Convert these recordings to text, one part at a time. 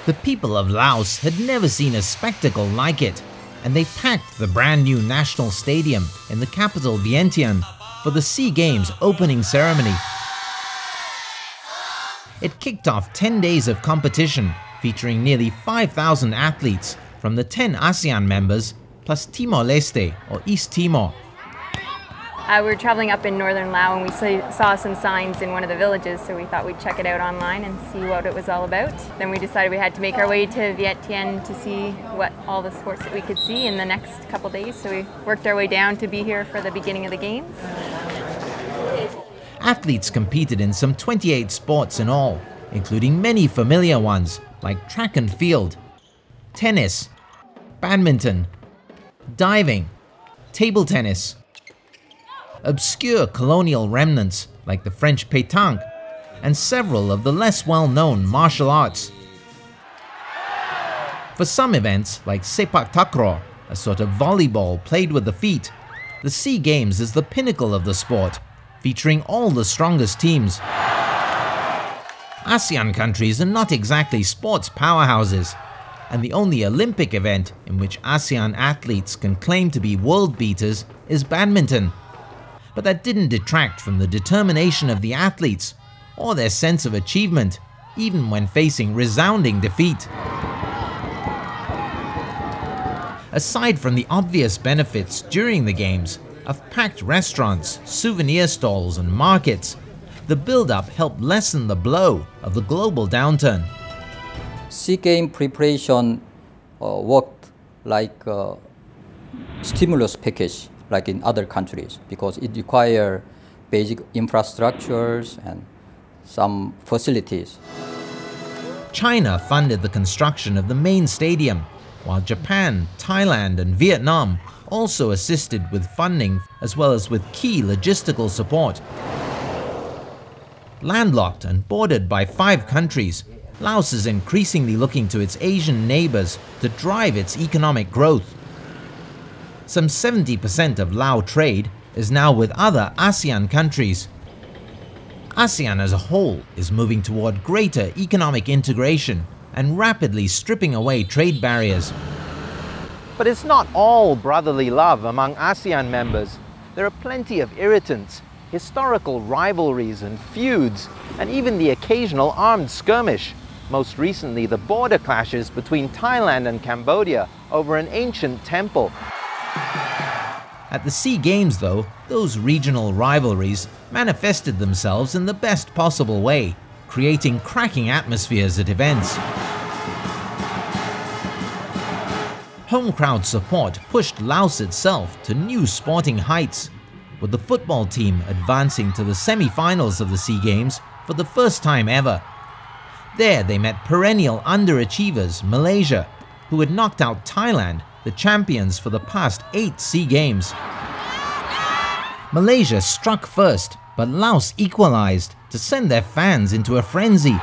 The people of Laos had never seen a spectacle like it, and they packed the brand new national stadium in the capital Vientiane for the SEA Games opening ceremony. It kicked off 10 days of competition featuring nearly 5,000 athletes from the 10 ASEAN members plus Timor-Leste or East Timor. We were traveling up in northern Laos and we saw some signs in one of the villages, so we thought we'd check it out online and see what it was all about. Then we decided we had to make our way to Vientiane to see what all the sports that we could see in the next couple days, so we worked our way down to be here for the beginning of the games. Athletes competed in some 28 sports in all, including many familiar ones like track and field, tennis, badminton, diving, table tennis, obscure colonial remnants like the French pétanque, and several of the less well-known martial arts. For some events, like sepak takraw, a sort of volleyball played with the feet, the SEA Games is the pinnacle of the sport, featuring all the strongest teams. ASEAN countries are not exactly sports powerhouses, and the only Olympic event in which ASEAN athletes can claim to be world beaters is badminton. But that didn't detract from the determination of the athletes or their sense of achievement, even when facing resounding defeat. Aside from the obvious benefits during the games of packed restaurants, souvenir stalls and markets, the build-up helped lessen the blow of the global downturn. SEA Games preparation worked like a stimulus package like in other countries, because it requires basic infrastructures and some facilities. China funded the construction of the main stadium, while Japan, Thailand and Vietnam also assisted with funding as well as with key logistical support. Landlocked and bordered by 5 countries, Laos is increasingly looking to its Asian neighbors to drive its economic growth. Some 70% of Lao trade is now with other ASEAN countries. ASEAN as a whole is moving toward greater economic integration and rapidly stripping away trade barriers. But it's not all brotherly love among ASEAN members. There are plenty of irritants, historical rivalries and feuds, and even the occasional armed skirmish. Most recently, the border clashes between Thailand and Cambodia over an ancient temple. At the SEA Games, though, those regional rivalries manifested themselves in the best possible way, creating cracking atmospheres at events. Home crowd support pushed Laos itself to new sporting heights, with the football team advancing to the semi-finals of the SEA Games for the first time ever. There they met perennial underachievers Malaysia, who had knocked out Thailand, the champions for the past 8 SEA Games. Malaysia struck first, but Laos equalized to send their fans into a frenzy.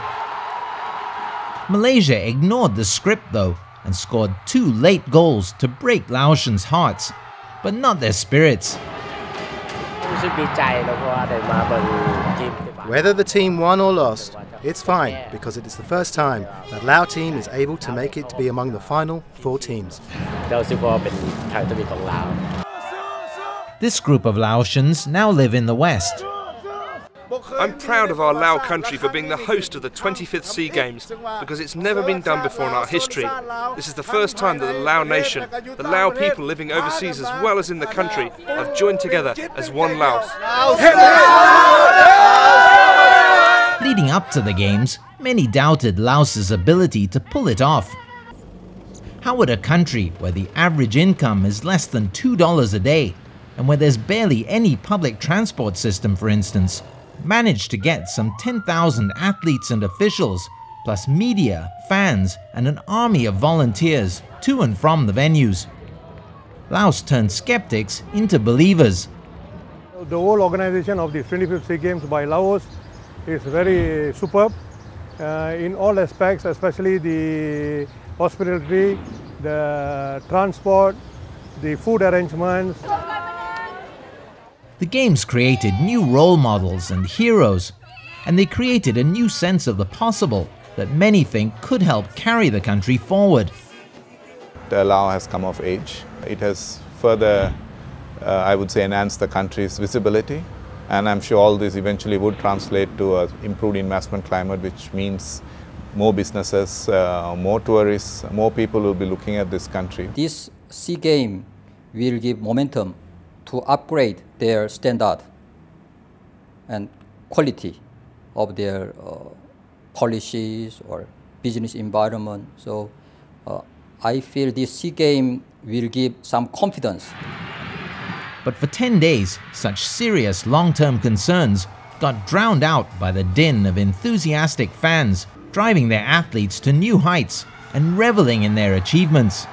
Malaysia ignored the script though, and scored 2 late goals to break Laotians' hearts, but not their spirits. Whether the team won or lost, it's fine, because it is the first time that Lao team is able to make it to be among the final 4 teams. This group of Laotians now live in the West. I'm proud of our Lao country for being the host of the 25th SEA Games, because it's never been done before in our history. This is the first time that the Lao nation, the Lao people living overseas as well as in the country, have joined together as one Laos. Leading up to the Games, many doubted Laos's ability to pull it off. How would a country where the average income is less than $2 a day, and where there's barely any public transport system, for instance, manage to get some 10,000 athletes and officials, plus media, fans, and an army of volunteers to and from the venues? Laos turned skeptics into believers. The whole organization of the 25th SEA Games by Laos is very superb in all aspects, especially the hospitality, the transport, the food arrangements. The Games created new role models and heroes, and they created a new sense of the possible that many think could help carry the country forward. Laos has come of age. It has further, I would say, enhanced the country's visibility, and I'm sure all this eventually would translate to an improved investment climate, which means more businesses, more tourists, more people will be looking at this country. This SEA Games will give momentum to upgrade their standard and quality of their policies or business environment. So I feel this SEA Games will give some confidence. But for 10 days, such serious long-term concerns got drowned out by the din of enthusiastic fans driving their athletes to new heights and reveling in their achievements.